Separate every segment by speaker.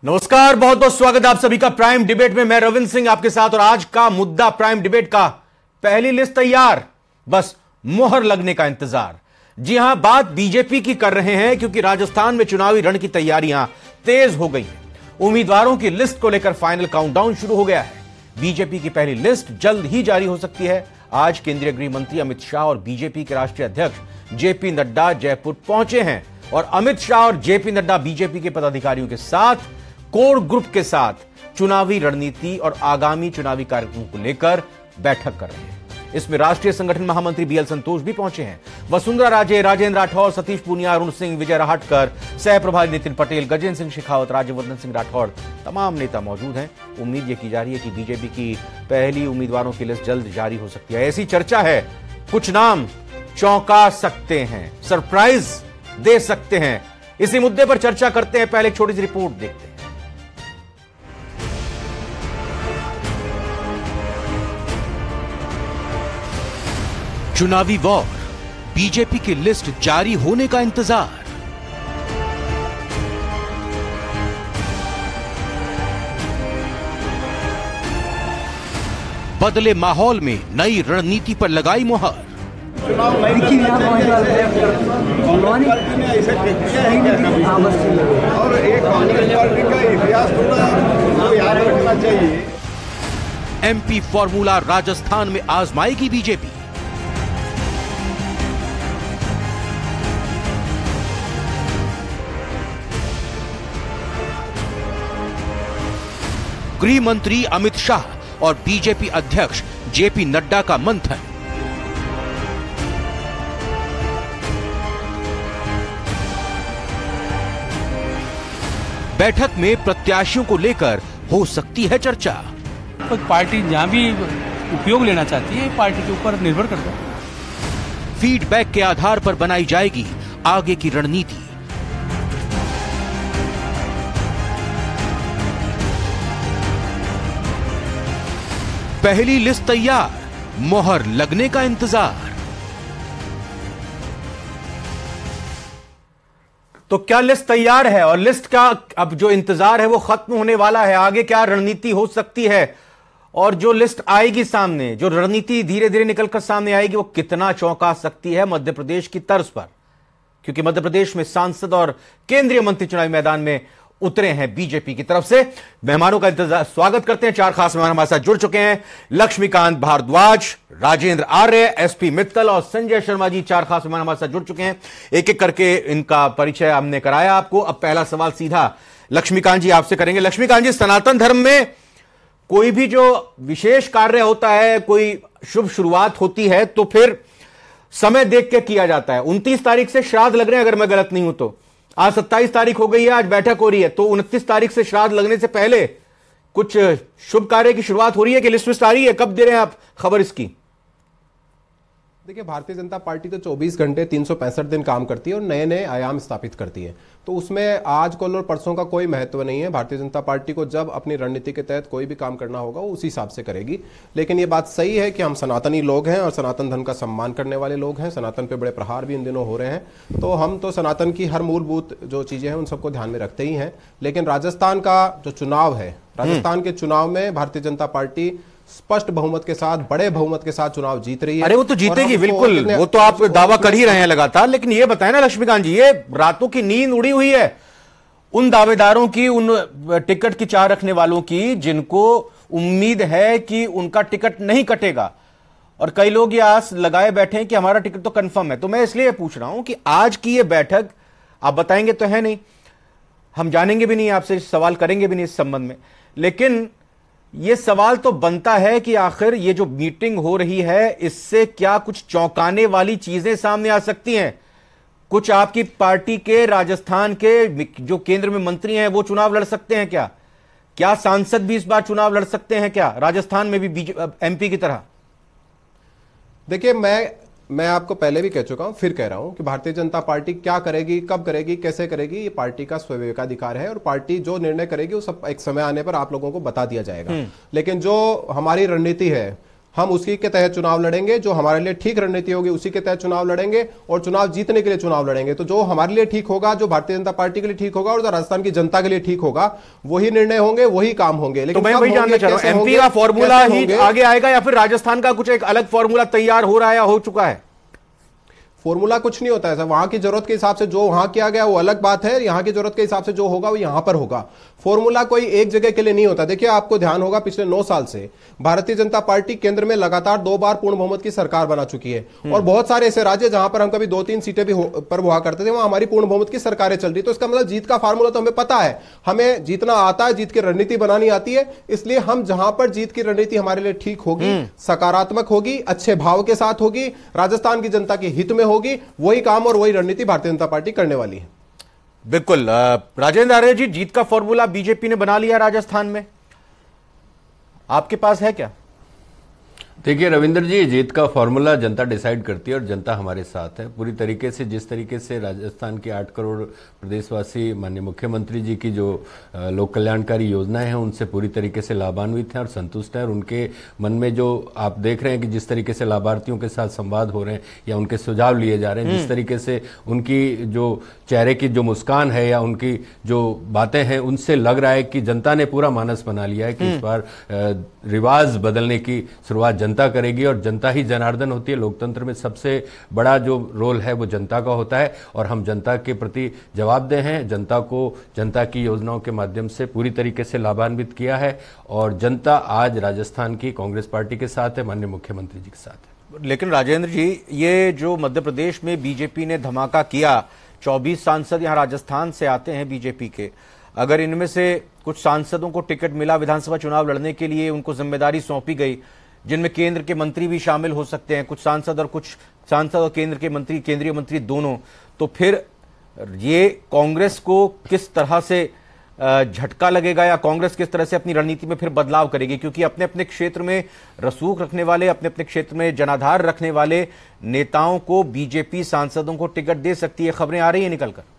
Speaker 1: नमस्कार, बहुत बहुत स्वागत है आप सभी का प्राइम डिबेट में। मैं रविंद्र सिंह आपके साथ और आज का मुद्दा प्राइम डिबेट का, पहली लिस्ट तैयार, बस मोहर लगने का इंतजार। जी हां, बात बीजेपी की कर रहे हैं क्योंकि राजस्थान में चुनावी रण की तैयारियां तेज हो गई हैं। उम्मीदवारों की लिस्ट को लेकर फाइनल काउंटडाउन शुरू हो गया है। बीजेपी की पहली लिस्ट जल्द ही जारी हो सकती है। आज केंद्रीय गृह मंत्री अमित शाह और बीजेपी के राष्ट्रीय अध्यक्ष जेपी नड्डा जयपुर पहुंचे हैं और अमित शाह और जेपी नड्डा बीजेपी के पदाधिकारियों के साथ कोर ग्रुप के साथ चुनावी रणनीति और आगामी चुनावी कार्यक्रमों को लेकर बैठक कर रहे हैं। इसमें राष्ट्रीय संगठन महामंत्री बीएल संतोष भी पहुंचे हैं। वसुंधरा राजे, राजेंद्र राठौर, सतीश पूनिया, अरुण सिंह, विजय राहटकर, सह प्रभारी नितिन पटेल, गजेंद्र सिंह शेखावत, राज्यवर्धन सिंह राठौड़, तमाम नेता मौजूद हैं। उम्मीद यह की जा रही है कि बीजेपी की पहली उम्मीदवारों की लिस्ट जल्द जारी हो सकती है। ऐसी चर्चा है, कुछ नाम चौंका सकते हैं, सरप्राइज दे सकते हैं। इसी मुद्दे पर चर्चा करते हैं। पहले एक छोटी सी रिपोर्ट देखते हैं। चुनावी वॉर, बीजेपी की लिस्ट जारी होने का इंतजार। बदले माहौल में नई रणनीति पर लगाई मुहर।
Speaker 2: चुनाव और एक कांग्रेस पार्टी का इतिहास थोड़ा याद रखना चाहिए।
Speaker 1: एमपी फॉर्मूला राजस्थान में आजमाएगी बीजेपी। गृह मंत्री अमित शाह और बीजेपी अध्यक्ष जेपी नड्डा का मंथन। बैठक में प्रत्याशियों को लेकर हो सकती है चर्चा।
Speaker 3: पार्टी जहां भी उपयोग लेना चाहती है, पार्टी के ऊपर निर्भर करता है।
Speaker 1: फीडबैक के आधार पर बनाई जाएगी आगे की रणनीति। पहली लिस्ट तैयार, मोहर लगने का इंतजार। तो क्या लिस्ट तैयार है और लिस्ट का अब जो इंतजार है वो खत्म होने वाला है? आगे क्या रणनीति हो सकती है और जो लिस्ट आएगी सामने, जो रणनीति धीरे धीरे निकलकर सामने आएगी, वो कितना चौंका सकती है मध्य प्रदेश की तर्ज पर? क्योंकि मध्य प्रदेश में सांसद और केंद्रीय मंत्री चुनावी मैदान में उतरे हैं बीजेपी की तरफ से। मेहमानों का इंतजार स्वागत करते हैं। चार खास मेहमान हमारे साथ जुड़ चुके हैं। लक्ष्मीकांत भारद्वाज, राजेंद्र आर्य, एसपी मित्तल और संजय शर्मा जी, चार खास मेहमान हमारे साथ जुड़ चुके हैं। एक एक करके इनका परिचय हमने कराया आपको। अब पहला सवाल सीधा लक्ष्मीकांत जी आपसे करेंगे। लक्ष्मीकांत जी, सनातन धर्म में कोई भी जो विशेष कार्य होता है, कोई शुभ शुरुआत होती है, तो फिर समय देख के किया जाता है। 29 तारीख से श्राद्ध लग रहे हैं, अगर मैं गलत नहीं हूं तो। आज 27 तारीख हो गई है, आज बैठक हो रही है, तो 29 तारीख से श्राद्ध लगने से पहले कुछ शुभ कार्य की शुरुआत हो रही है कि लिस्ट आ रही है? कब दे रहे हैं आप खबर इसकी?
Speaker 4: देखिए, भारतीय जनता पार्टी तो 24 घंटे 365 दिन काम करती है और नए नए आयाम स्थापित करती है, तो उसमें आज कल और परसों का कोई महत्व नहीं है। भारतीय जनता पार्टी को जब अपनी रणनीति के तहत कोई भी काम करना होगा वो उसी हिसाब से करेगी। लेकिन ये बात सही है कि हम सनातनी लोग हैं और सनातन धर्म का सम्मान करने वाले लोग हैं। सनातन पे बड़े प्रहार भी इन दिनों हो रहे हैं, तो हम तो सनातन की हर मूलभूत जो चीजें हैं उन सबको ध्यान में रखते ही हैं। लेकिन राजस्थान का जो चुनाव है, राजस्थान के चुनाव में भारतीय जनता पार्टी स्पष्ट बहुमत के साथ, बड़े बहुमत के साथ चुनाव जीत रही है।
Speaker 1: अरे वो तो जीतेगी बिल्कुल, वो तो आप दावा कर ही रहे हैं लगातार। लेकिन ये बताएं ना लक्ष्मीकांत जी, ये रातों की नींद उड़ी हुई है उन दावेदारों की, उन टिकट की चाह रखने वालों की जिनको उम्मीद है कि उनका टिकट नहीं कटेगा, और कई लोग ये आस लगाए बैठे हैं कि हमारा टिकट तो कंफर्म है। तो मैं इसलिए पूछ रहा हूं कि आज की ये बैठक आप बताएंगे तो है नहीं, हम जानेंगे भी नहीं, आपसे सवाल करेंगे भी नहीं इस संबंध में, लेकिन यह सवाल तो बनता है कि आखिर ये जो मीटिंग हो रही है इससे क्या कुछ चौंकाने वाली चीजें सामने आ सकती हैं? कुछ आपकी पार्टी के राजस्थान के जो केंद्र में मंत्री हैं वो चुनाव लड़ सकते हैं क्या? क्या सांसद भी इस बार चुनाव लड़ सकते हैं क्या, राजस्थान में भी एमपी की तरह?
Speaker 4: देखिए, मैं आपको पहले भी कह चुका हूं, फिर कह रहा हूं कि भारतीय जनता पार्टी क्या करेगी, कब करेगी, कैसे करेगी, ये पार्टी का स्वविवेकाधिकार है और पार्टी जो निर्णय करेगी वो सब एक समय आने पर आप लोगों को बता दिया जाएगा। लेकिन जो हमारी रणनीति है, हम उसी के तहत चुनाव लड़ेंगे, जो हमारे लिए ठीक रणनीति होगी उसी के तहत चुनाव लड़ेंगे और चुनाव जीतने के लिए चुनाव लड़ेंगे। तो जो हमारे लिए ठीक होगा, जो भारतीय जनता पार्टी के लिए ठीक होगा और जो राजस्थान की जनता के लिए ठीक होगा, वही निर्णय होंगे, वही काम होंगे।
Speaker 1: लेकिन तो मैं वही जानना चाह रहा हूं, एमपी का फॉर्मूला ही आगे आएगा या फिर राजस्थान का कुछ एक अलग फॉर्मूला तैयार हो रहा है या हो चुका है?
Speaker 4: फॉर्मूला कुछ नहीं होता है सर, वहां की जरूरत के हिसाब से जो वहां किया गया वो अलग बात है, यहां की जरूरत के हिसाब से जो होगा वो यहां पर होगा। फॉर्मूला कोई एक जगह के लिए नहीं होता। देखिए, आपको ध्यान होगा पिछले 9 साल से भारतीय जनता पार्टी केंद्र में लगातार 2 बार पूर्ण बहुमत की सरकार बना चुकी है और बहुत सारे ऐसे राज्य जहां पर हम कभी 2-3 सीटें भी पर हुआ करते थे, वहां हमारी पूर्ण बहुमत की सरकारें चल रही। तो इसका मतलब जीत का फार्मूला तो हमें पता है, हमें जीतना आता है, जीत की रणनीति बनानी आती है। इसलिए हम जहां पर जीत की रणनीति हमारे लिए ठीक होगी, सकारात्मक होगी, अच्छे भाव के साथ होगी, राजस्थान की जनता के हित में होगी, वही काम और वही रणनीति भारतीय जनता पार्टी करने वाली है।
Speaker 1: बिल्कुल। राजेंद्र आर्य जी, जीत का फॉर्मूला बीजेपी ने बना लिया राजस्थान में, आपके पास है क्या?
Speaker 5: देखिए रविंद्र जी, जीत का फॉर्मूला जनता डिसाइड करती है और जनता हमारे साथ है पूरी तरीके से। जिस तरीके से राजस्थान के 8 करोड़ प्रदेशवासी माननीय मुख्यमंत्री जी की जो लोक कल्याणकारी योजनाएं हैं उनसे पूरी तरीके से लाभान्वित हैं और संतुष्ट हैं। और उनके मन में जो आप देख रहे हैं कि जिस तरीके से लाभार्थियों के साथ संवाद हो रहे हैं या उनके सुझाव लिए जा रहे हैं, जिस तरीके से उनकी जो चेहरे की जो मुस्कान है या उनकी जो बातें हैं, उनसे लग रहा है कि जनता ने पूरा मानस बना लिया है कि इस बार रिवाज बदलने की शुरुआत जनता करेगी और जनता ही जनार्दन होती है। लोकतंत्र में सबसे बड़ा जो रोल है वो जनता का होता है और हम जनता के प्रति जवाबदेह हैं। जनता को जनता की योजनाओं के माध्यम से पूरी तरीके से लाभान्वित किया है और जनता आज राजस्थान की कांग्रेस पार्टी के साथ है, माननीय मुख्यमंत्री जी के साथ है।
Speaker 1: लेकिन राजेंद्र जी, ये जो मध्य प्रदेश में बीजेपी ने धमाका किया, 24 सांसद यहां राजस्थान से आते हैं बीजेपी के, अगर इनमें से कुछ सांसदों को टिकट मिला विधानसभा चुनाव लड़ने के लिए, उनको जिम्मेदारी सौंपी गई जिनमें केंद्र के मंत्री भी शामिल हो सकते हैं, कुछ सांसद और केंद्र के मंत्री, केंद्रीय मंत्री दोनों, तो फिर ये कांग्रेस को किस तरह से झटका लगेगा या कांग्रेस किस तरह से अपनी रणनीति में फिर बदलाव करेगी? क्योंकि अपने अपने क्षेत्र में रसूख रखने वाले, अपने अपने क्षेत्र में जनाधार रखने वाले नेताओं को बीजेपी सांसदों को टिकट दे सकती है, खबरें आ रही है निकलकर।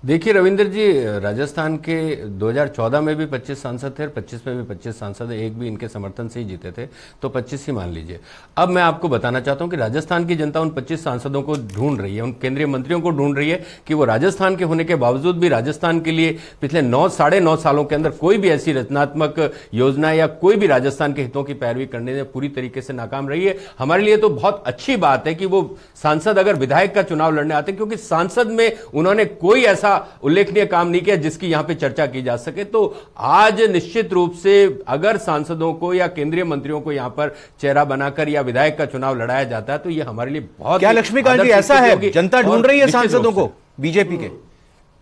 Speaker 5: देखिए रविंद्र जी, राजस्थान के 2014 में भी 25 सांसद थे, 25 में भी 25 सांसद, एक भी इनके समर्थन से ही जीते थे, तो 25 ही मान लीजिए। अब मैं आपको बताना चाहता हूं कि राजस्थान की जनता उन 25 सांसदों को ढूंढ रही है, उन केंद्रीय मंत्रियों को ढूंढ रही है कि वो राजस्थान के होने के बावजूद भी राजस्थान के लिए पिछले 9-9.5 सालों के अंदर कोई भी ऐसी रचनात्मक योजना या कोई भी राजस्थान के हितों की पैरवी करने में पूरी तरीके से नाकाम रही है। हमारे लिए तो बहुत अच्छी बात है कि वो सांसद अगर विधायक का चुनाव लड़ने आते हैं, क्योंकि सांसद में उन्होंने कोई ऐसा उल्लेखनीय काम नहीं किया जिसकी यहां पे चर्चा की जा सके। तो आज निश्चित रूप से अगर सांसदों को या केंद्रीय मंत्रियों को यहां पर चेहरा बनाकर या विधायक का चुनाव लड़ाया जाता है तो यह हमारे लिए बहुत,
Speaker 1: क्या लक्ष्मीकांत जी ऐसा है जनता ढूंढ रही है सांसदों को बीजेपी के?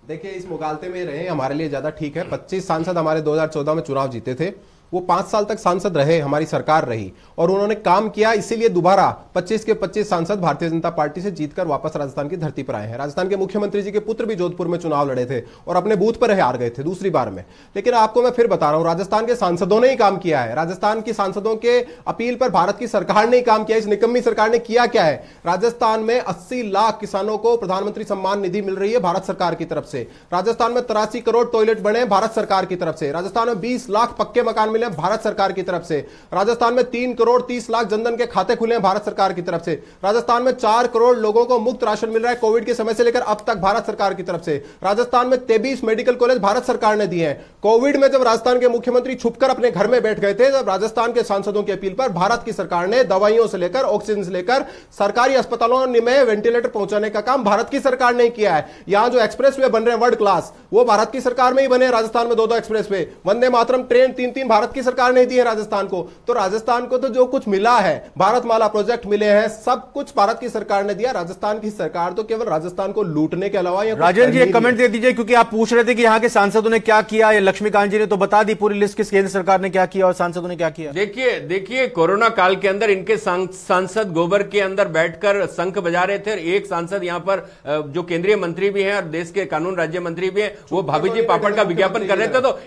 Speaker 4: देखिए, इस मुगालते में रहे हमारे लिए ज्यादा ठीक है। 25 सांसद हमारे 2014 में चुनाव जीते थे, वो 5 साल तक सांसद रहे, हमारी सरकार रही और उन्होंने काम किया, इसीलिए दोबारा 25 के 25 सांसद भारतीय जनता पार्टी से जीतकर वापस राजस्थान की धरती पर आए हैं। राजस्थान के मुख्यमंत्री जी के पुत्र भी जोधपुर में चुनाव लड़े थे और अपने बूथ पर हार गए थे दूसरी बार में। लेकिन आपको मैं फिर बता रहा हूं, राजस्थान के सांसदों ने ही काम किया है। राजस्थान की सांसदों के अपील पर भारत की सरकार ने ही काम किया। इस निकम्मी सरकार ने किया क्या है? राजस्थान में 80 लाख किसानों को प्रधानमंत्री सम्मान निधि मिल रही है भारत सरकार की तरफ से। राजस्थान में 83 करोड़ टॉयलेट बने भारत सरकार की तरफ से। राजस्थान में 20 लाख पक्के मकान मिले भारत सरकार की तरफ से। राजस्थान में 3 करोड़ 30 लाख जनधन के खाते खुले हैं भारत सरकार की तरफ से। राजस्थान में 4 करोड़ लोगों को मुफ्त राशन मिल रहा है कोविड के समय से लेकर अब तक भारत सरकार की तरफ से। राजस्थान में 23 मेडिकल कॉलेज भारत सरकार ने दिए हैं। कोविड में जब राजस्थान के मुख्यमंत्री छुपकर अपने घर में बैठ गए थे, जब राजस्थान के सांसदों की अपील पर भारत की सरकार ने दवाइयों से लेकर ऑक्सीजन से लेकर सरकारी अस्पतालों में वेंटिलेटर पहुंचाने का काम भारत की सरकार ने किया है। यहां जो एक्सप्रेसवे बन रहे हैं वर्ल्ड क्लास, वो भारत की सरकार में ही बने। राजस्थान में 2-2 एक्सप्रेसवे, वंदे मातरम ट्रेन 3-3 भारत की सरकार ने दी है राजस्थान को। तो राजस्थान को तो जो कुछ मिला है, भारतमाला प्रोजेक्ट मिले हैं, सब कुछ भारत की सरकार ने दिया। राजस्थान की सरकार तो केवल राजस्थान को लूटने के अलावा।
Speaker 1: राजेंद्र जी एक कमेंट दे दीजिए, क्योंकि आप पूछ रहे थे कि यहाँ के सांसदों ने क्या किया। लक्ष्मीकांत जी ने तो बता दी पूरी लिस्ट, किस केंद्र सरकार ने क्या किया और सांसदों ने क्या किया।
Speaker 5: देखिए कोरोना काल के अंदर इनके सांसद गोबर के अंदर बैठकर शंख बजा रहे थे। एक सांसद यहां पर जो केंद्रीय मंत्री भी हैं और देश के कानून राज्य मंत्री भी हैं, वो भाभी जी पापड़ का विज्ञापन कर रहे थे। तो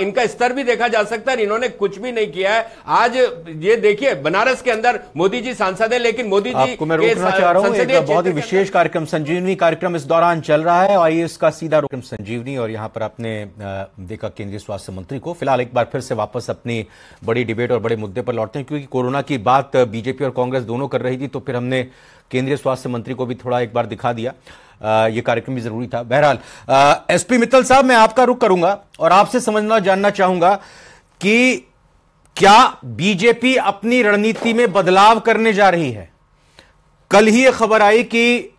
Speaker 5: इनका स्तर भी देखा जा सकता है। अंदर इन्होंने कुछ भी नहीं किया है। आज ये देखिए, बनारस के अंदर मोदी जी सांसद है, लेकिन मोदी जी
Speaker 1: आपको मैं रोकना चाह रहा हूं, एक बहुत ही विशेष कार्यक्रम संजीवनी कार्यक्रम इस दौरान चल रहा है। आइए इसका सीधा कार्यक्रम संजीवनी, और यहां पर आपने देखा केंद्रीय स्वास्थ्य मंत्री को। फिलहाल एक बार फिर से वापस अपनी बड़ी डिबेट और बड़े मुद्दे पर लौटते हैं, क्योंकि कोरोना की बात बीजेपी और कांग्रेस दोनों कर रही थी, तो फिर हमने केंद्रीय स्वास्थ्य मंत्री को भी थोड़ा एक बार दिखा दिया। ये कार्यक्रम भी जरूरी था। बहरहाल एसपी मित्तल साहब, मैं आपका रुख करूंगा और आपसे जानना चाहूंगा कि क्या बीजेपी अपनी रणनीति में बदलाव करने जा रही है? कल ही यह खबर आई कि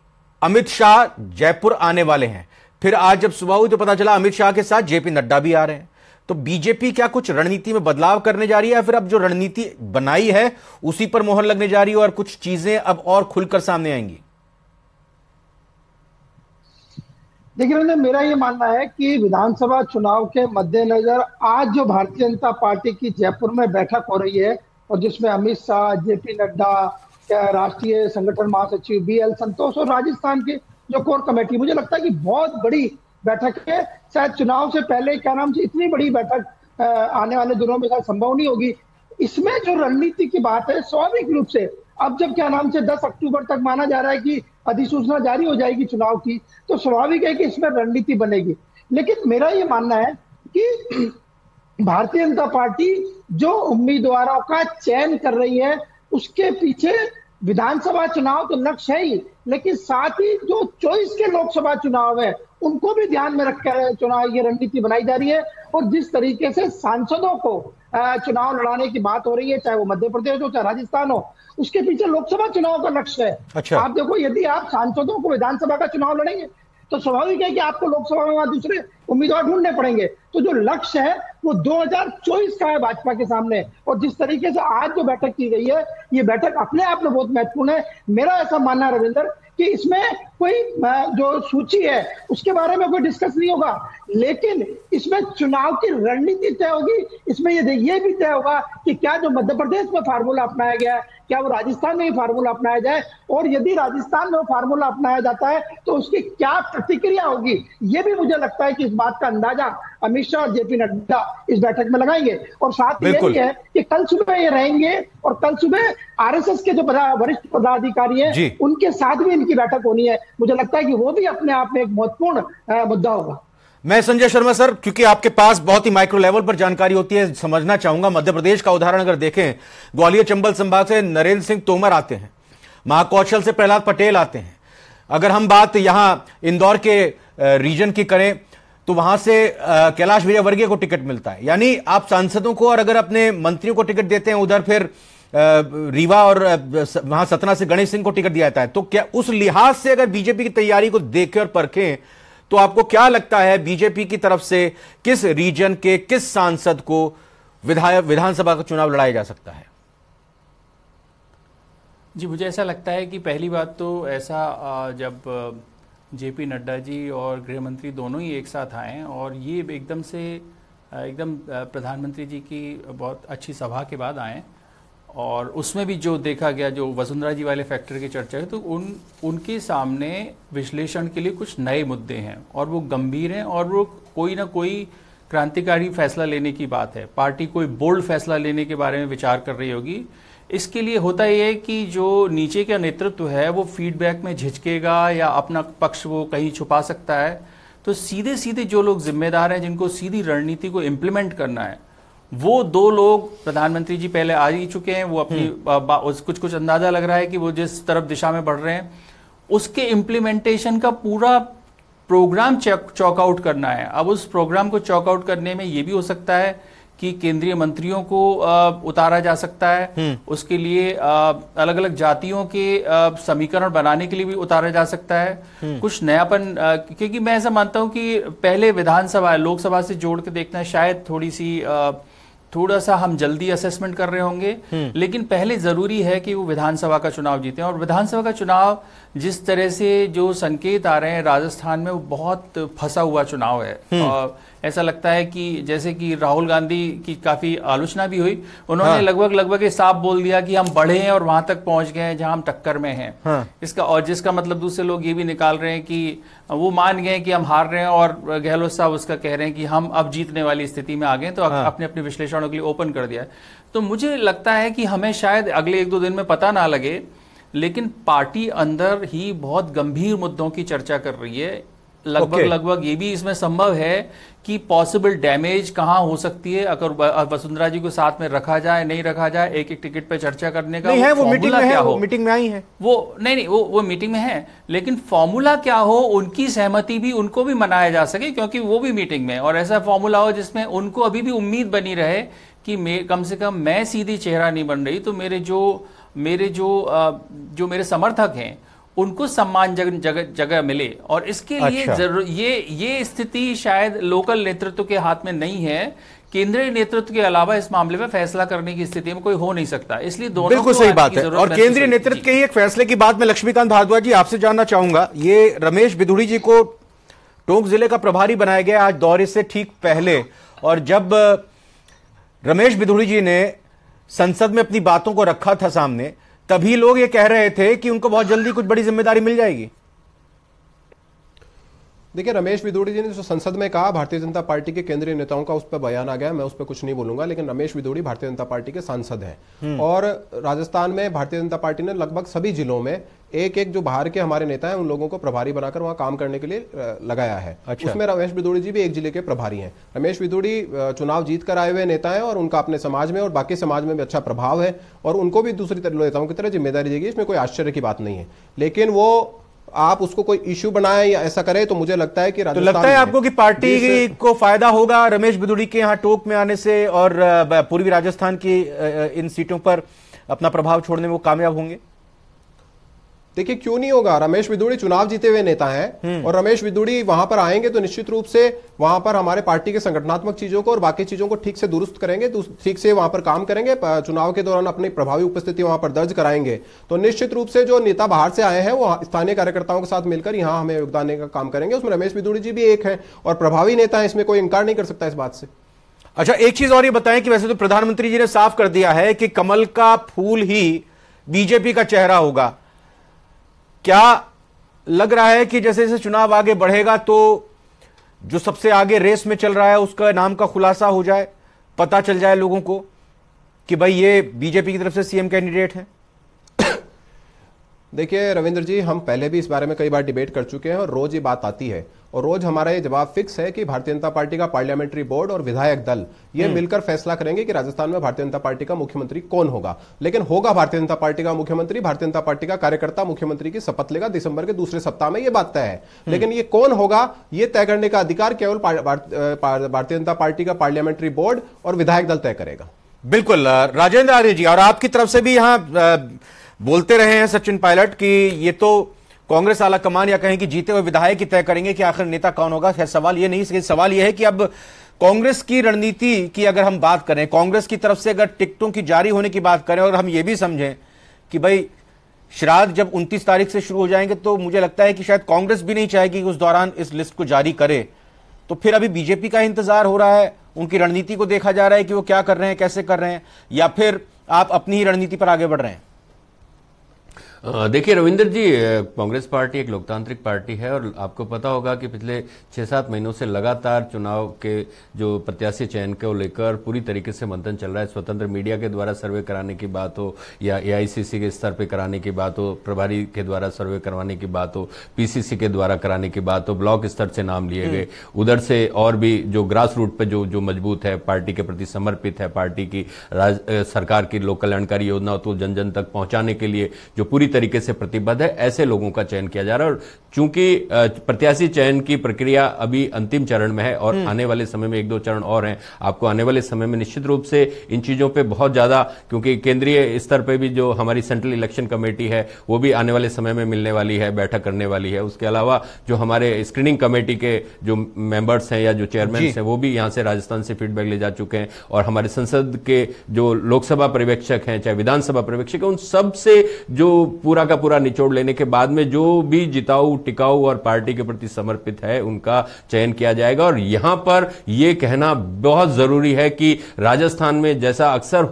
Speaker 1: अमित शाह जयपुर आने वाले हैं, फिर आज जब सुबह हुई तो पता चला अमित शाह के साथ जेपी नड्डा भी आ रहे हैं। तो बीजेपी क्या कुछ रणनीति में बदलाव करने जा रही है, या फिर अब जो रणनीति बनाई है उसी पर मोहर लगने जा रही है और कुछ चीजें अब और खुलकर सामने आएंगी?
Speaker 6: देखिए रविंद्र, मेरा ये मानना है कि विधानसभा चुनाव के मद्देनजर आज जो भारतीय जनता पार्टी की जयपुर में बैठक हो रही है, और जिसमें अमित शाह, जेपी नड्डा, राष्ट्रीय संगठन महासचिव BL संतोष और राजस्थान की जो कोर कमेटी, मुझे लगता है कि बहुत बड़ी बैठक है। शायद चुनाव से पहले इतनी बड़ी बैठक आने वाले दिनों में शायद संभव नहीं होगी। इसमें जो रणनीति की बात है, स्वाभाविक रूप से अब जब 10 अक्टूबर तक माना जा रहा है कि अधिसूचना जारी हो जाएगी चुनाव की, तो स्वाभाविक है कि इसमें रणनीति बनेगी। लेकिन मेरा ये मानना है कि भारतीय जनता पार्टी जो उम्मीदवारों का चयन कर रही है, उसके पीछे विधानसभा चुनाव तो लक्ष्य है ही, लेकिन साथ ही जो 24 के लोकसभा चुनाव है उनको भी ध्यान में रखकर चुनाव ये रणनीति बनाई जा रही है। और जिस तरीके से सांसदों को चुनाव लड़ाने की बात हो रही है, चाहे वो मध्य प्रदेश हो चाहे राजस्थान हो, उसके पीछे लोकसभा चुनाव का लक्ष्य है।
Speaker 1: अच्छा।
Speaker 6: आप देखो, यदि आप सांसदों को विधानसभा का चुनाव लड़ेंगे तो स्वाभाविक है कि आपको लोकसभा में वहां दूसरे उम्मीदवार ढूंढने पड़ेंगे। तो जो लक्ष्य है वो 2024 का है भाजपा के सामने। और जिस तरीके से आज जो बैठक की गई है, ये बैठक अपने आप में बहुत महत्वपूर्ण है। मेरा ऐसा मानना है रविंदर कि इसमें कोई जो सूची है उसके बारे में कोई डिस्कस नहीं होगा, लेकिन इसमें चुनाव की रणनीति तय होगी। इसमें ये भी तय होगा कि क्या जो मध्य प्रदेश में फार्मूला अपनाया गया है, क्या वो राजस्थान में भी फार्मूला अपनाया जाए, और यदि राजस्थान में वो फार्मूला अपनाया जाता है तो उसकी क्या प्रतिक्रिया होगी। ये भी मुझे लगता है कि इस बात का अंदाजा अमित शाह और जेपी नड्डा इस बैठक में लगाएंगे। और साथ ही ये भी है कि कल सुबह ये रहेंगे, और कल सुबह RSS के जो वरिष्ठ पदाधिकारी हैं उनके साथ भी इनकी बैठक होनी है। मुझे लगता है कि वो भी अपने आप में एक महत्वपूर्ण मुद्दा होगा।
Speaker 1: मैं संजय शर्मा सर, क्योंकि आपके पास बहुत ही माइक्रो लेवल पर जानकारी होती है, समझना चाहूंगा। मध्य प्रदेश का उदाहरण अगर देखें, ग्वालियर चंबल संभाग से नरेंद्र सिंह तोमर आते हैं, महाकौशल से प्रहलाद पटेल आते हैं। अगर हम बात यहां इंदौर के रीजन की करें तो वहां से कैलाश विजयवर्गीय को टिकट मिलता है। यानी आप सांसदों को और अगर अपने मंत्रियों को टिकट देते हैं, उधर फिर रीवा और वहां सतना से गणेश सिंह को टिकट दिया जाता है। तो क्या उस लिहाज से अगर बीजेपी की तैयारी को देखें और परखें तो आपको क्या लगता है बीजेपी की तरफ से किस रीजन के किस सांसद को विधानसभा का चुनाव लड़ाया जा सकता है?
Speaker 3: जी, मुझे ऐसा लगता है कि पहली बात तो ऐसा जब जेपी नड्डा जी और गृह मंत्री दोनों ही एक साथ आए और ये एकदम प्रधानमंत्री जी की बहुत अच्छी सभा के बाद आए, और उसमें भी जो देखा गया, जो वसुंधरा जी वाले फैक्टर की चर्चा है, तो उनके सामने विश्लेषण के लिए कुछ नए मुद्दे हैं और वो गंभीर हैं, और वो कोई ना कोई क्रांतिकारी फैसला लेने की बात है। पार्टी कोई बोल्ड फैसला लेने के बारे में विचार कर रही होगी। इसके लिए होता यह है कि जो नीचे का नेतृत्व है वो फीडबैक में झिझकेगा या अपना पक्ष वो कहीं छुपा सकता है। तो सीधे सीधे जो लोग जिम्मेदार हैं, जिनको सीधी रणनीति को इम्प्लीमेंट करना है, वो दो लोग प्रधानमंत्री जी पहले आ ही चुके हैं। वो अपनी कुछ अंदाजा लग रहा है कि वो जिस तरफ दिशा में बढ़ रहे हैं उसके इम्प्लीमेंटेशन का पूरा प्रोग्राम चॉक आउट करना है। अब उस प्रोग्राम को चॉक आउट करने में ये भी हो सकता है कि केंद्रीय मंत्रियों को उतारा जा सकता है, उसके लिए अलग अलग जातियों के समीकरण बनाने के लिए भी उतारा जा सकता है, कुछ नयापन। क्योंकि मैं ऐसा मानता हूं कि पहले विधानसभा लोकसभा से जोड़ के देखना है, शायद थोड़ा सा हम जल्दी असेसमेंट कर रहे होंगे, लेकिन पहले जरूरी है कि वो विधानसभा का चुनाव जीते। और विधानसभा का चुनाव जिस तरह से जो संकेत आ रहे हैं राजस्थान में, वो बहुत फंसा हुआ चुनाव है। ऐसा लगता है कि जैसे कि राहुल गांधी की काफी आलोचना भी हुई, उन्होंने लगभग ये साफ बोल दिया कि हम बढ़े हैं और वहां तक पहुंच गए हैं जहां हम टक्कर में हैं। इसका और जिसका मतलब दूसरे लोग ये भी निकाल रहे हैं कि वो मान गए कि हम हार रहे हैं और गहलोत साहब उसका कह रहे हैं कि हम अब जीतने वाली स्थिति में आ गए, तो अपने अपने विश्लेषणों के लिए ओपन कर दिया है। तो मुझे लगता है कि हमें शायद अगले 1-2 दिन में पता ना लगे, लेकिन पार्टी अंदर ही बहुत गंभीर मुद्दों की चर्चा कर रही है। लगभग ये भी इसमें संभव है कि पॉसिबल डैमेज कहां हो सकती है अगर वसुंधरा जी को साथ में रखा जाए नहीं रखा जाए, एक एक टिकट पे चर्चा करने का।
Speaker 1: नहीं है, वो मीटिंग में है, वो मीटिंग में आई है,
Speaker 3: वो नहीं वो मीटिंग में है, लेकिन फॉर्मूला क्या हो, उनकी सहमति भी उनको भी मनाया जा सके, क्योंकि वो भी मीटिंग में, और ऐसा फॉर्मूला हो जिसमें उनको अभी भी उम्मीद बनी रहे कि कम से कम मैं सीधी चेहरा नहीं बन रही, तो मेरे समर्थक हैं उनको सम्मान जगह मिले। और इसके लिए ये स्थिति शायद लोकल नेतृत्व के हाथ में नहीं है, केंद्रीय नेतृत्व के अलावा इस मामले में फैसला करने की स्थिति में कोई हो नहीं सकता। इसलिए दोनों
Speaker 1: बिल्कुल सही बात है। और केंद्रीय नेतृत्व के ही एक फैसले की बात में लक्ष्मीकांत भारद्वाज जी आपसे जानना चाहूंगा, ये रमेश बिधूड़ी जी को टोंक जिले का प्रभारी बनाया गया आज दौरे से ठीक पहले, और जब रमेश बिधूड़ी जी ने संसद में अपनी बातों को रखा था सामने, तभी लोग ये कह रहे थे कि उनको बहुत जल्दी कुछ बड़ी जिम्मेदारी मिल जाएगी।
Speaker 4: देखिए, रमेश बिधूड़ी जी ने जो संसद में कहा, भारतीय जनता पार्टी के केंद्रीय नेताओं का उस पर बयान आ गया, मैं उस पर कुछ नहीं बोलूंगा, लेकिन रमेश बिधूड़ी भारतीय जनता पार्टी के सांसद हैं। और राजस्थान में भारतीय जनता पार्टी ने लगभग सभी जिलों में एक जो बाहर के हमारे नेता हैं उन लोगों को प्रभारी बनाकर वहां काम करने के लिए लगाया है। उसमें रमेश बिधूड़ी जी भी एक जिले के प्रभारी हैं। रमेश बिधूड़ी चुनाव जीत कर आए हुए नेता हैं और उनका अपने समाज में और बाकी समाज में भी अच्छा प्रभाव है, और उनको भी दूसरी नेताओं की तरह जिम्मेदारी देगी, इसमें कोई आश्चर्य की बात नहीं है। लेकिन वो आप उसको कोई इश्यू बनाए या ऐसा करे तो मुझे लगता है कि
Speaker 1: तो लगता है आपको कि पार्टी को फायदा होगा रमेश बिधूड़ी के यहाँ टोंक में आने से, और पूर्वी राजस्थान की इन सीटों पर अपना प्रभाव छोड़ने में वो कामयाब होंगे?
Speaker 4: देखिए, क्यों नहीं होगा। रमेश बिधूड़ी चुनाव जीते हुए नेता हैं, और रमेश बिधूड़ी वहां पर आएंगे तो निश्चित रूप से वहां पर हमारे पार्टी के संगठनात्मक चीजों को और बाकी चीजों को ठीक से दुरुस्त करेंगे, ठीक से वहां पर काम करेंगे, चुनाव के दौरान अपनी प्रभावी उपस्थिति वहां पर दर्ज कराएंगे। तो निश्चित रूप से जो नेता बाहर से आए हैं वो स्थानीय कार्यकर्ताओं के साथ मिलकर यहाँ हमें योगदान देने का काम करेंगे। उसमें रमेश बिधूड़ी जी भी एक है और प्रभावी नेता है, इसमें कोई इंकार नहीं कर सकता इस बात से।
Speaker 1: अच्छा, एक चीज और ये बताएं कि वैसे तो प्रधानमंत्री जी ने साफ कर दिया है कि कमल का फूल ही बीजेपी का चेहरा होगा। क्या लग रहा है कि जैसे जैसे चुनाव आगे बढ़ेगा तो जो सबसे आगे रेस में चल रहा है उसका नाम का खुलासा हो जाए, पता चल जाए लोगों को कि भाई ये बीजेपी की तरफ से सीएम कैंडिडेट हैं?
Speaker 4: देखिए रविंद्र जी, हम पहले भी इस बारे में कई बार डिबेट कर चुके हैं और रोज ये बात आती है, और रोज हमारा ये जवाब फिक्स है कि भारतीय जनता पार्टी का पार्लियामेंट्री बोर्ड और विधायक दल ये मिलकर फैसला करेंगे कि राजस्थान में भारतीय जनता पार्टी का मुख्यमंत्री कौन होगा। लेकिन होगा भारतीय जनता पार्टी का मुख्यमंत्री, भारतीय जनता पार्टी का कार्यकर्ता मुख्यमंत्री की शपथ लेगा दिसंबर के दूसरे सप्ताह में, ये बात तय है। लेकिन ये कौन होगा ये तय करने का अधिकार केवल भारतीय जनता पार्टी का पार्लियामेंट्री बोर्ड और विधायक दल तय करेगा।
Speaker 1: बिल्कुल राजेंद्र आर्य जी, और आपकी तरफ से भी यहां बोलते रहे हैं सचिन पायलट कि ये तो कांग्रेस आला कमान या कहें कि जीते हुए विधायक ही तय करेंगे कि आखिर नेता कौन होगा। खैर सवाल ये नहीं, सवाल ये है कि अब कांग्रेस की रणनीति की अगर हम बात करें, कांग्रेस की तरफ से अगर टिकटों की जारी होने की बात करें और हम ये भी समझें कि भाई श्राद्ध जब 29 तारीख से शुरू हो जाएंगे तो मुझे लगता है कि शायद कांग्रेस भी नहीं चाहेगी कि उस दौरान इस लिस्ट को जारी करे। तो फिर अभी बीजेपी का इंतजार हो रहा है, उनकी रणनीति को देखा जा रहा है कि वो क्या कर रहे हैं, कैसे कर रहे हैं, या फिर आप अपनी ही रणनीति पर आगे बढ़ रहे हैं?
Speaker 5: देखिए रविंद्र जी, कांग्रेस पार्टी एक लोकतांत्रिक पार्टी है और आपको पता होगा कि पिछले 6-7 महीनों से लगातार चुनाव के जो प्रत्याशी चयन को लेकर पूरी तरीके से मंथन चल रहा है। स्वतंत्र मीडिया के द्वारा सर्वे कराने की बात हो या एआईसीसी के स्तर पे कराने की बात हो, प्रभारी के द्वारा सर्वे करवाने की बात हो, पीसीसी के द्वारा कराने की बात हो, ब्लॉक स्तर से नाम लिए गए, उधर से और भी जो ग्रास रूट पे जो मजबूत है, पार्टी के प्रति समर्पित है, पार्टी की सरकार की लोक कल्याणकारी योजना तो जन जन तक पहुंचाने के लिए जो पूरी तरीके से प्रतिबद्ध है, ऐसे लोगों का चयन किया जा रहा है। और चूंकि प्रत्याशी चयन की प्रक्रिया अभी अंतिम चरण में है और आने वाले समय में 1-2 चरण और हैं, आपको आने वाले समय में निश्चित रूप से इन चीजों पे बहुत ज्यादा, क्योंकि केंद्रीय स्तर पे भी जो हमारी सेंट्रल इलेक्शन कमेटी है वो भी आने वाले समय में मिलने वाली है, बैठक करने वाली है। उसके अलावा जो हमारे स्क्रीनिंग कमेटी के जो मेंबर्स हैं या जो चेयरमैन हैं वो भी यहां से राजस्थान से फीडबैक ले जा चुके हैं, और हमारे संसद के जो लोकसभा पर्यवेक्षक हैं चाहे विधानसभा पर्यवेक्षक हैं, उन सब से जो पूरा का पूरा निचोड़ लेने के बाद में जो भी जिताऊ, टिकाऊ और पार्टी के प्रति समर्पित है उनका चयन किया जाएगा। और यहां पर यह कहना बहुत जरूरी है कि राजस्थान में जैसा अक्सर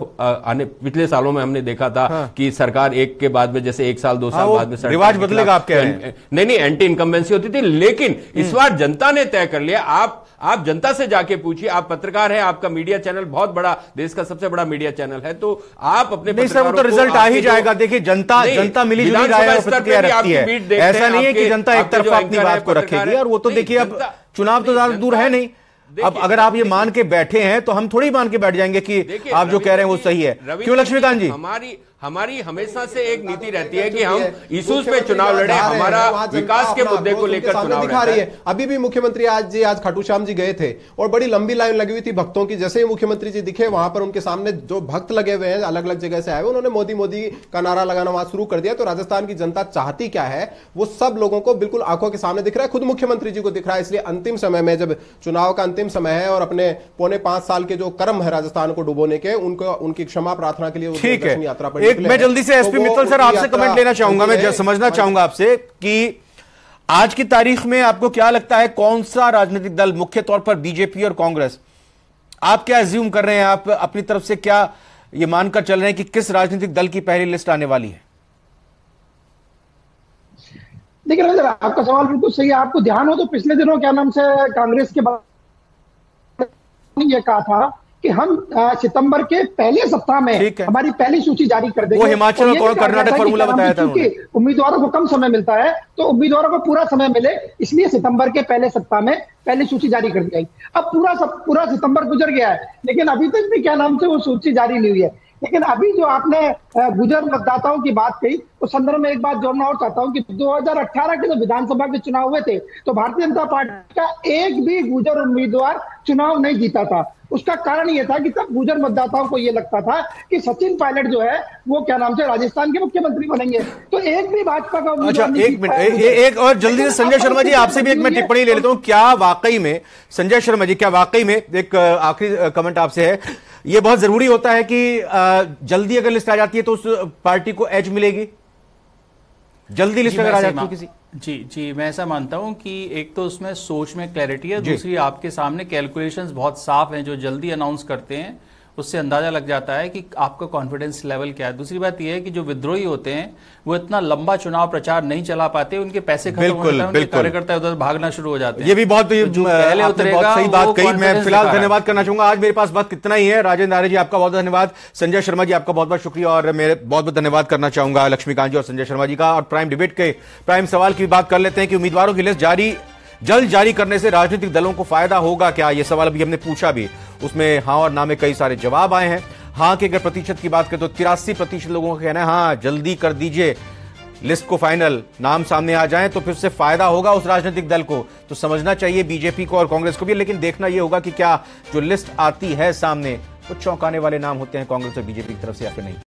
Speaker 5: पिछले सालों में हमने देखा था कि सरकार एक के बाद में, जैसे 1 साल 2 साल बाद में
Speaker 1: रिवाज बदलेगा, आप कह रहे हैं?
Speaker 5: नहीं, एंटी इनकम्बेंसी होती थी, लेकिन इस बार जनता ने तय कर लिया। आप जनता से जाके पूछिए, आप पत्रकार हैं, आपका मीडिया चैनल बहुत बड़ा, देश का सबसे बड़ा मीडिया चैनल है, तो आप अपने
Speaker 1: पत्रकारों को, तो रिजल्ट आ ही जाएगा। देखिए, जनता मिली जुली राय और प्रतिक्रिया रखती है। ऐसा नहीं है कि जनता एक तरफा अपनी बात को रखेगी। और वो तो देखिए, अब चुनाव तो ज्यादा दूर है नहीं। अब अगर आप ये मान के बैठे हैं तो हम थोड़ी मान के बैठ जाएंगे कि आप जो कह रहे हैं वो सही है। क्यों लक्ष्मीकांत जी?
Speaker 5: हमारी हमेशा से एक नीति रहती है कि हम इश्यूज पे चुनाव लड़े, हमारा विकास के मुद्दे को लेकर चुनाव
Speaker 4: दिखा रही है। अभी भी मुख्यमंत्री आज खाटू श्याम जी गए थे और बड़ी लंबी लाइन लगी हुई थी भक्तों की। जैसे ही मुख्यमंत्री जी दिखे, वहां पर उनके सामने जो भक्त लगे हुए हैं, अलग अलग जगह से आए हुए, उन्होंने मोदी मोदी का नारा लगाना वहां शुरू कर दिया। तो राजस्थान की जनता चाहती क्या है वो सब लोगों को बिल्कुल आंखों के सामने दिख रहा है, खुद मुख्यमंत्री जी को दिख रहा है। इसलिए अंतिम समय में, जब चुनाव का अंतिम समय है और अपने 4.5 साल के जो कर्म है राजस्थान को डुबोने के, उनकी क्षमा प्रार्थना के लिए
Speaker 1: ठीक है। यात्रा पर मैं जल्दी से मित्तल सर आपसे कमेंट लेना चाहूंगा। मैं समझना चाहूंगा आपसे कि आज की तारीख में आपको क्या लगता है, कौन सा राजनीतिक दल, मुख्य तौर पर बीजेपी और कांग्रेस, आप क्या अज्यूम कर रहे हैं, आप अपनी तरफ से क्या ये मानकर चल रहे हैं कि किस राजनीतिक दल की पहली लिस्ट आने वाली है?
Speaker 6: देखिए रविंद्र, आपका सवाल बिल्कुल सही है। आपको ध्यान हो तो पिछले दिनों क्या नाम से कांग्रेस के बाद ये कहा था कि हम सितंबर के पहले सप्ताह में हमारी पहली सूची जारी कर देंगे।
Speaker 1: वो हिमाचल और कर्नाटक फॉर्मूला बताया था उन्होंने।
Speaker 6: उम्मीदवारों को कम समय मिलता है तो उम्मीदवारों को पूरा समय मिले, इसलिए सितंबर के पहले सप्ताह में पहली सूची जारी कर दी जाएगी। अब पूरा सितंबर गुजर गया है, लेकिन अभी तक भी क्या नाम से वो सूची जारी नहीं हुई है। लेकिन अभी जो आपने गुजर मतदाताओं की बात कही, उस संदर्भ में एक बात जोड़ना और चाहता हूं कि 2018 के जो विधानसभा के चुनाव हुए थे तो भारतीय जनता पार्टी का एक भी गुजर उम्मीदवार चुनाव नहीं जीता था। उसका कारण यह था कि तब गुजर मतदाताओं को यह लगता था कि सचिन पायलट जो है वो क्या नाम से राजस्थान के मुख्यमंत्री बनेंगे। तो एक भी भाजपा का
Speaker 1: अच्छा, एक मिनट, एक और जल्दी से संजय शर्मा जी आपसे भी एक मैं टिप्पणी ले लेता हूं। क्या वाकई में, संजय शर्मा जी, क्या वाकई में, एक आखिरी कमेंट आपसे है, ये बहुत जरूरी होता है कि जल्दी अगर लिस्ट आ जाती है तो उस पार्टी को एज मिलेगी? जल्दी लिस्ट अगर आ जाती है किसी?
Speaker 3: जी, मैं ऐसा मानता हूं कि एक तो उसमें सोच में क्लैरिटी है, दूसरी आपके सामने कैलकुलेशंस बहुत साफ हैं। जो जल्दी अनाउंस करते हैं उससे अंदाजा लग जाता है कि आपका कॉन्फिडेंस लेवल क्या है। दूसरी बात यह है कि जो विद्रोही होते हैं वो इतना लंबा चुनाव प्रचार नहीं चला पाते, उनके पैसे खत्म हो जाते हैं, उनके कार्यकर्ता उधर भागना शुरू हो जाते हैं।
Speaker 1: ये भी बहुत सही बात कही। मैं फिलहाल धन्यवाद करना चाहूंगा, आज मेरे पास वक्त इतना ही है। राजेंद्र आर्य जी आपका बहुत धन्यवाद, संजय शर्मा जी आपका बहुत बहुत शुक्रिया, और मेरे बहुत बहुत धन्यवाद करना चाहूंगा लक्ष्मीकांत जी और संजय शर्मा जी का। और प्राइम डिबेट के प्राइम सवाल की बात कर लेते हैं कि उम्मीदवारों की लिस्ट जल्द जारी करने से राजनीतिक दलों को फायदा होगा क्या? यह सवाल अभी हमने पूछा भी, उसमें हां और ना में कई सारे जवाब आए हैं। हां के अगर प्रतिशत की बात करें तो 83% लोगों का कहना है हां जल्दी कर दीजिए, लिस्ट को फाइनल, नाम सामने आ जाएं तो फिर से फायदा होगा उस राजनीतिक दल को। तो समझना चाहिए बीजेपी को और कांग्रेस को भी, लेकिन देखना यह होगा कि क्या जो लिस्ट आती है सामने वो चौंकाने वाले नाम होते हैं कांग्रेस और बीजेपी की तरफ से या फिर नहीं।